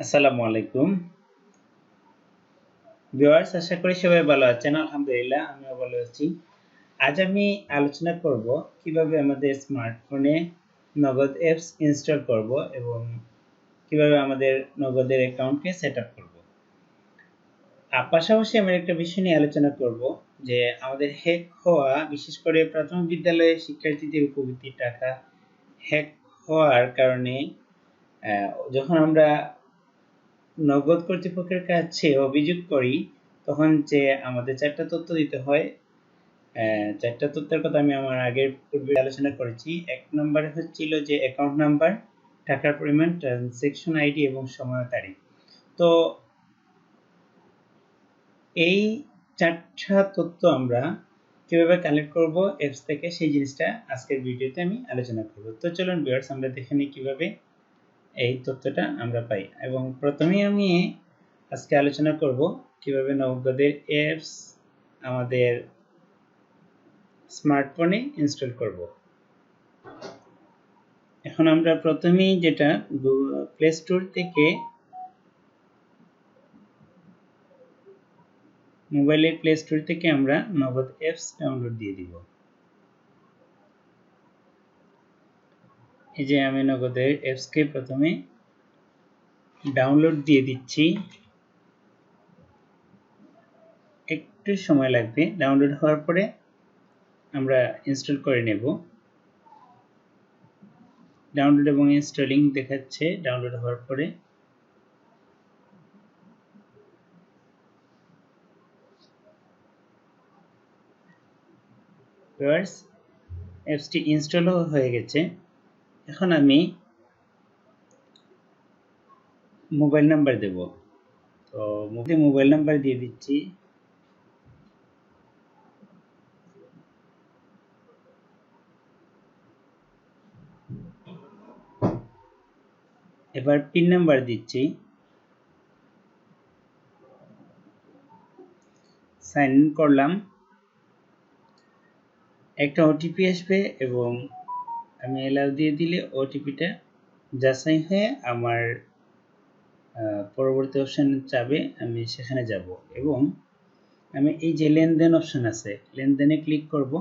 আসসালামু আলাইকুম ভিউয়ার্স, আশা করি সবাই ভালো আছেন। আলহামদুলিল্লাহ আমিও ভালো আছি। আজ আমি আলোচনা করব কিভাবে আমাদের স্মার্টফোনে নগদ অ্যাপস ইনস্টল করব এবং কিভাবে আমাদের নগদের অ্যাকাউন্টকে সেটআপ করব। পাশাপাশি আমি একটা বিষয় নিয়ে আলোচনা করব যে আমাদের হ্যাক হওয়া, বিশেষ করে প্রাথমিক বিদ্যালয়ের শিক্ষার্থীদের উপবৃত্তির টাকা হ্যাক হওয়ার কারণে যখন আমরা নগদ কর্তৃপক্ষের কাছে অভিযোগ করি তখন যে আমাদের চারটা তথ্য দিতে হয়। চারটা তথ্যের কথা আমি আমার আগের পূর্বে আলোচনা করেছি। এক নম্বরে হচ্ছিল যে অ্যাকাউন্ট নাম্বার, টাকার পরিমাণ, ট্রানজ্যাকশন আইডি এবং সময় তারিখ। তো এই চারটা তথ্য আমরা কিভাবে কালেক্ট করব অ্যাপস থেকে, সেই জিনিসটা আজকের ভিডিওতে আমি আলোচনা করব। তো চলুন ভিউয়ার্স, আমরা দেখে নিই কিভাবে এই তথ্যটা আমরা পাই। এবং প্রথমেই আমি আজকে আলোচনা করব কিভাবে নগদের অ্যাপস আমাদের স্মার্টফোনে ইনস্টল করব। এখন আমরা প্রথমেই যেটা প্লে স্টোর থেকে মোবাইলের প্লে স্টোর থেকে আমরা নগদ অ্যাপস ডাউনলোড দিয়ে দিব। এই যে আমি নগদের অ্যাপসকে প্রথমে ডাউনলোড দিয়ে দিচ্ছি। একটু সময় লাগবে। ডাউনলোড হওয়ার পরে আমরা ইনস্টল করে নেব। ডাউনলোড এবং ইনস্টলিং দেখাচ্ছে ডাউনলোড হওয়ার পরে। ভিউয়ার্স, অ্যাপসটি ইনস্টল হয়ে গেছে। এখন আমি মোবাইল নাম্বার দেব। তো মোবাইল নাম্বার দিয়ে দিচ্ছি। এবার পিন নাম্বার দিচ্ছি। সাইন ইন করলাম। একটা ওটিপি আসবে এবং আমি অ্যালাউ দিয়ে দিলে ওটিপিটা যাচাই হয়ে আমার পরবর্তী অপশন চাবে, আমি সেখানে যাব এবং আমি এই যে লেনদেন অপশন আছে, লেনদেনে ক্লিক করব।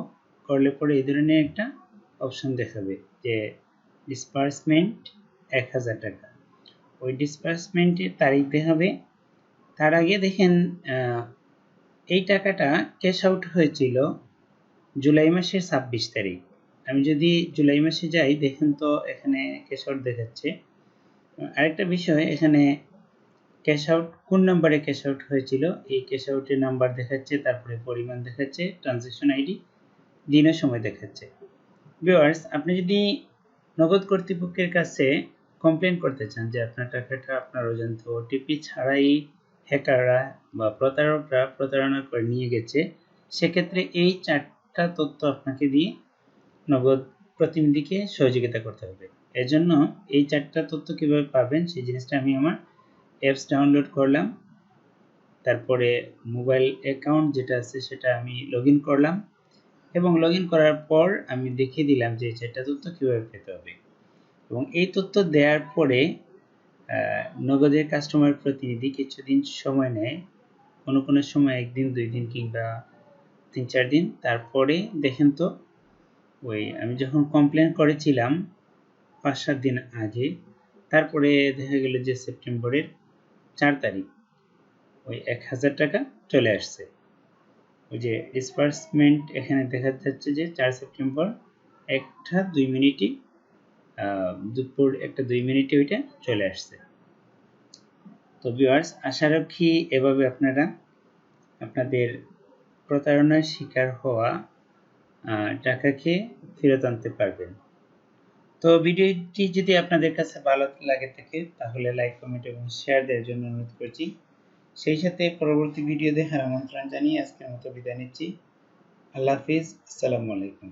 করলে পরে এই ধরনের একটা অপশন দেখাবে যে ডিসবার্সমেন্ট 1000 টাকা। ওই ডিসবার্সমেন্টের তারিখ দেখাবে। তার আগে দেখেন এই টাকাটা ক্যাশ আউট হয়েছিল জুলাই মাসের 26 তারিখ। আমি যদি জুলাই মাসে যাই, দেখেন তো এখানে ক্যাশ আউট দেখাচ্ছে। আরেকটা বিষয়, এখানে ক্যাশ আউট কোন নাম্বারে ক্যাশ আউট হয়েছিল এই ক্যাশ আউটের নাম্বার দেখাচ্ছে, তারপরে পরিমাণ দেখাচ্ছে, ট্রানজ্যাকশন আইডি, দিন ও সময় দেখাচ্ছে। ভিউয়ার্স, আপনি যদি নগদ কর্তৃপক্ষের কাছে কমপ্লেন করতে চান যে আপনার টাকাটা আপনার অজান্তে ওটিপি ছাড়াই হ্যাকাররা বা প্রতারকরা প্রতারণা করে নিয়ে গেছে, সেক্ষেত্রে এই চারটা তথ্য আপনাকে দিয়ে নগদ প্রতিনিধিকে সহযোগিতা করতে হবে। এজন্য এই চারটা তথ্য কিভাবে পাবেন সেই জিনিসটা আমি আমার অ্যাপস ডাউনলোড করলাম। তারপরে মোবাইল অ্যাকাউন্ট যেটা আছে সেটা আমি লগইন করলাম এবং লগইন করার পর আমি দেখিয়ে দিলাম যে চারটা তথ্য কিভাবে পেতে হবে। এবং এই তথ্য দেওয়ার পরে নগদের কাস্টমার প্রতিনিধি কিছুদিন সময় নেয়, কোনো সময় 1 দিন 2 দিন কিংবা 3-4 দিন। তারপরে দেখেন তো ওই আমি যখন কমপ্লেন করেছিলাম 5-7 দিন আগে, তারপরে দেখা গেল যে সেপ্টেম্বরের 4 তারিখ ওই 1000 টাকা চলে আসছে। ওই যে ডিসবার্সমেন্ট এখানে দেখা যাচ্ছে যে 4 সেপ্টেম্বর 1টা 2 মিনিটে দুপুর 1টা 2 মিনিটে ওইটা চলে আসছে। তো ভিউয়ার্স, আশা রাখি এভাবে আপনারা আপনাদের প্রতারণার শিকার হওয়া টাকাকে ফেরত আনতে পারবেন। তো ভিডিওটি যদি আপনাদের কাছে ভালো লাগে থাকে তাহলে লাইক, কমেন্ট এবং শেয়ার দেওয়ার জন্য অনুরোধ করছি। সেই সাথে পরবর্তী ভিডিও দেখার আমন্ত্রণ জানিয়ে আজকের মতো বিদায় নিচ্ছি। আল্লাহ হাফিজ। আসসালামু আলাইকুম।